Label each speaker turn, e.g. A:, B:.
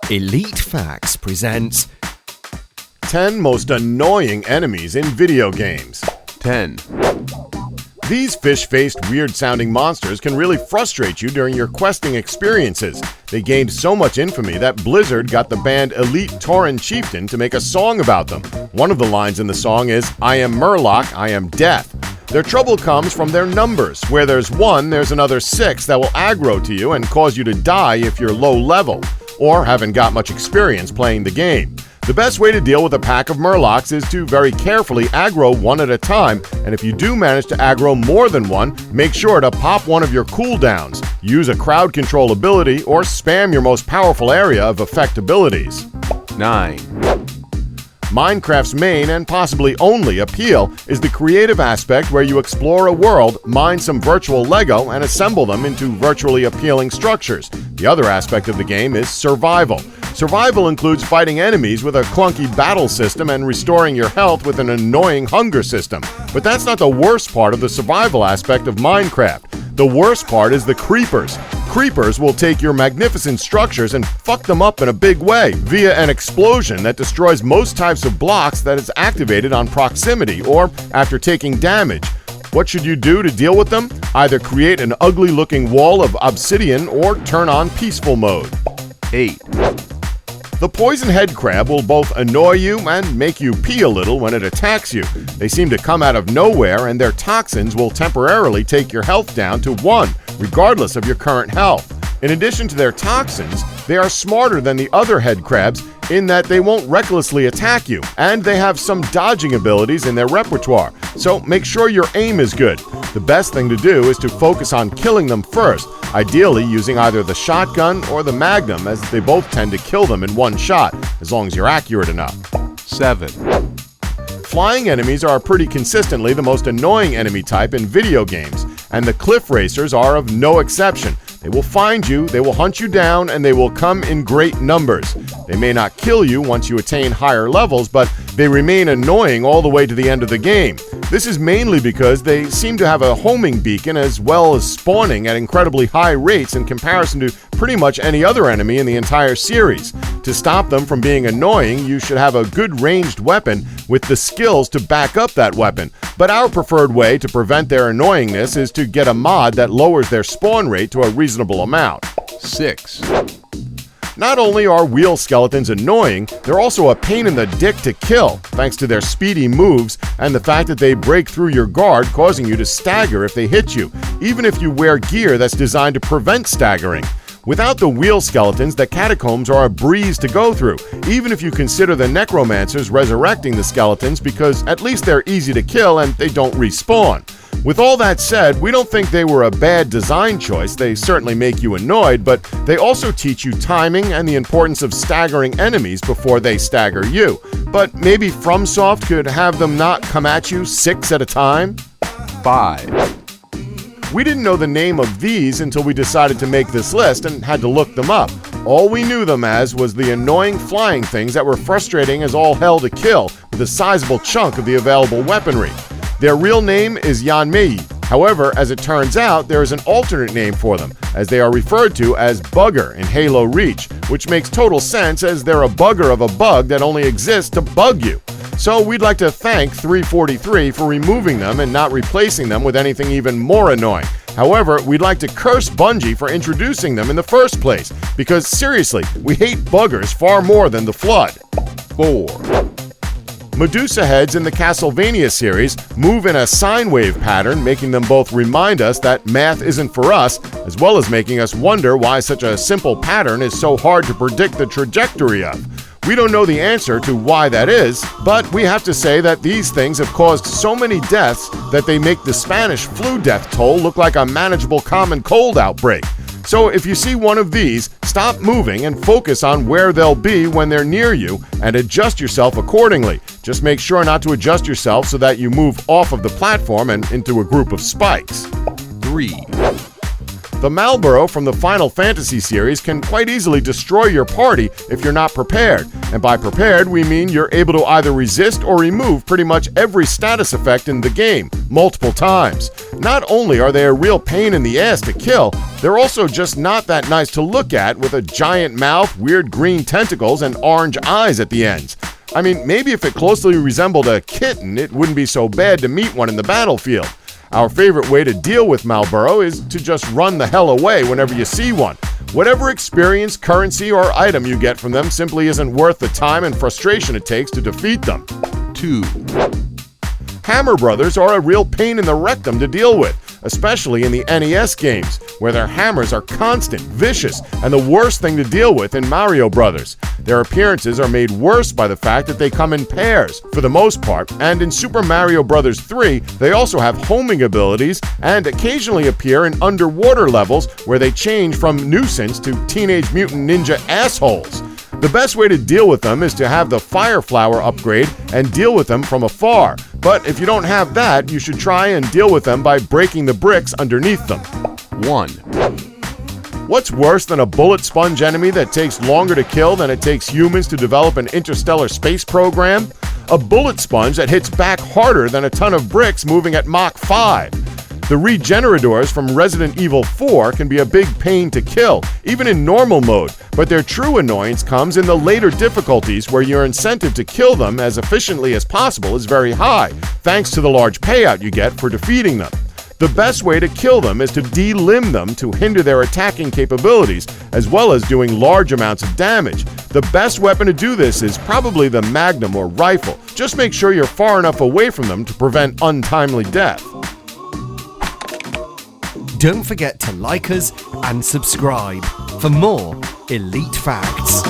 A: Elite Facts presents
B: 10 most annoying enemies in video games.
C: 10.
B: These fish-faced, weird-sounding monsters can really frustrate you during your questing experiences. They gained so much infamy that Blizzard got the band Elite Tauren Chieftain to make a song about them. One of the lines in the song is, "I am Murloc, I am death." Their trouble comes from their numbers. Where there's 1, there's another 6 that will aggro to you and cause you to die if you're low level, or haven't got much experience playing the game. The best way to deal with a pack of Murlocs is to very carefully aggro one at a time, and if you do manage to aggro more than one, make sure to pop one of your cooldowns, use a crowd control ability, or spam your most powerful area of effect abilities.
C: 9.
B: Minecraft's main and possibly only appeal is the creative aspect where you explore a world, mine some virtual Lego, and assemble them into virtually appealing structures. The other aspect of the game is survival. Survival includes fighting enemies with a clunky battle system and restoring your health with an annoying hunger system. But that's not the worst part of the survival aspect of Minecraft. The worst part is the creepers. Creepers will take your magnificent structures and fuck them up in a big way via an explosion that destroys most types of blocks that is activated on proximity or after taking damage. What should you do to deal with them? Either create an ugly-looking wall of obsidian or turn on peaceful mode.
C: 8.
B: The poison headcrab will both annoy you and make you pee a little when it attacks you. They seem to come out of nowhere, and their toxins will temporarily take your health down to 1, regardless of your current health. In addition to their toxins, they are smarter than the other headcrabs in that they won't recklessly attack you, and they have some dodging abilities in their repertoire, so make sure your aim is good. The best thing to do is to focus on killing them first, ideally using either the shotgun or the magnum, as they both tend to kill them in one shot, as long as you're accurate enough.
C: 7.
B: Flying enemies are pretty consistently the most annoying enemy type in video games, and the cliff racers are of no exception. They will find you, they will hunt you down, and they will come in great numbers. They may not kill you once you attain higher levels, but they remain annoying all the way to the end of the game. This is mainly because they seem to have a homing beacon as well as spawning at incredibly high rates in comparison to pretty much any other enemy in the entire series. To stop them from being annoying, you should have a good ranged weapon with the skills to back up that weapon. But our preferred way to prevent their annoyingness is to get a mod that lowers their spawn rate to a reasonable amount.
C: 6.
B: Not only are wheel skeletons annoying, they're also a pain in the dick to kill, thanks to their speedy moves and the fact that they break through your guard, causing you to stagger if they hit you, even if you wear gear that's designed to prevent staggering. Without the wheel skeletons, the catacombs are a breeze to go through, even if you consider the necromancers resurrecting the skeletons, because at least they're easy to kill and they don't respawn. With all that said, we don't think they were a bad design choice. They certainly make you annoyed, but they also teach you timing and the importance of staggering enemies before they stagger you. But maybe FromSoft could have them not come at you 6 at a time?
C: 5.
B: We didn't know the name of these until we decided to make this list and had to look them up. All we knew them as was the annoying flying things that were frustrating as all hell to kill with a sizable chunk of the available weaponry. Their real name is Yanme'i. However, as it turns out, there is an alternate name for them, as they are referred to as Bugger in Halo Reach, which makes total sense as they're a bugger of a bug that only exists to bug you. So we'd like to thank 343 for removing them and not replacing them with anything even more annoying. However, we'd like to curse Bungie for introducing them in the first place, because seriously, we hate buggers far more than the Flood.
C: 4.
B: Medusa Heads in the Castlevania series move in a sine wave pattern, making them both remind us that math isn't for us, as well as making us wonder why such a simple pattern is so hard to predict the trajectory of. We don't know the answer to why that is, but we have to say that these things have caused so many deaths that they make the Spanish flu death toll look like a manageable common cold outbreak. So if you see one of these, stop moving and focus on where they'll be when they're near you and adjust yourself accordingly. Just make sure not to adjust yourself so that you move off of the platform and into a group of spikes.
C: 3.
B: The Malboro from the Final Fantasy series can quite easily destroy your party if you're not prepared. And by prepared, we mean you're able to either resist or remove pretty much every status effect in the game, multiple times. Not only are they a real pain in the ass to kill, they're also just not that nice to look at with a giant mouth, weird green tentacles, and orange eyes at the ends. I mean, maybe if it closely resembled a kitten, it wouldn't be so bad to meet one in the battlefield. Our favorite way to deal with Malboro is to just run the hell away whenever you see one. Whatever experience, currency, or item you get from them simply isn't worth the time and frustration it takes to defeat them.
C: 2,
B: Hammer Brothers are a real pain in the rectum to deal with, especially in the NES games, where their hammers are constant, vicious, and the worst thing to deal with in Mario Brothers. Their appearances are made worse by the fact that they come in pairs, for the most part, and in Super Mario Bros. 3, they also have homing abilities and occasionally appear in underwater levels where they change from nuisance to Teenage Mutant Ninja assholes. The best way to deal with them is to have the Fire Flower upgrade and deal with them from afar. But if you don't have that, you should try and deal with them by breaking the bricks underneath them.
C: 1,
B: What's worse than a bullet sponge enemy that takes longer to kill than it takes humans to develop an interstellar space program? A bullet sponge that hits back harder than a ton of bricks moving at Mach 5. The Regenerators from Resident Evil 4 can be a big pain to kill, even in normal mode, but their true annoyance comes in the later difficulties where your incentive to kill them as efficiently as possible is very high, thanks to the large payout you get for defeating them. The best way to kill them is to delimb them to hinder their attacking capabilities, as well as doing large amounts of damage. The best weapon to do this is probably the Magnum or rifle. Just make sure you're far enough away from them to prevent untimely death.
A: Don't forget to like us and subscribe for more Elite Facts.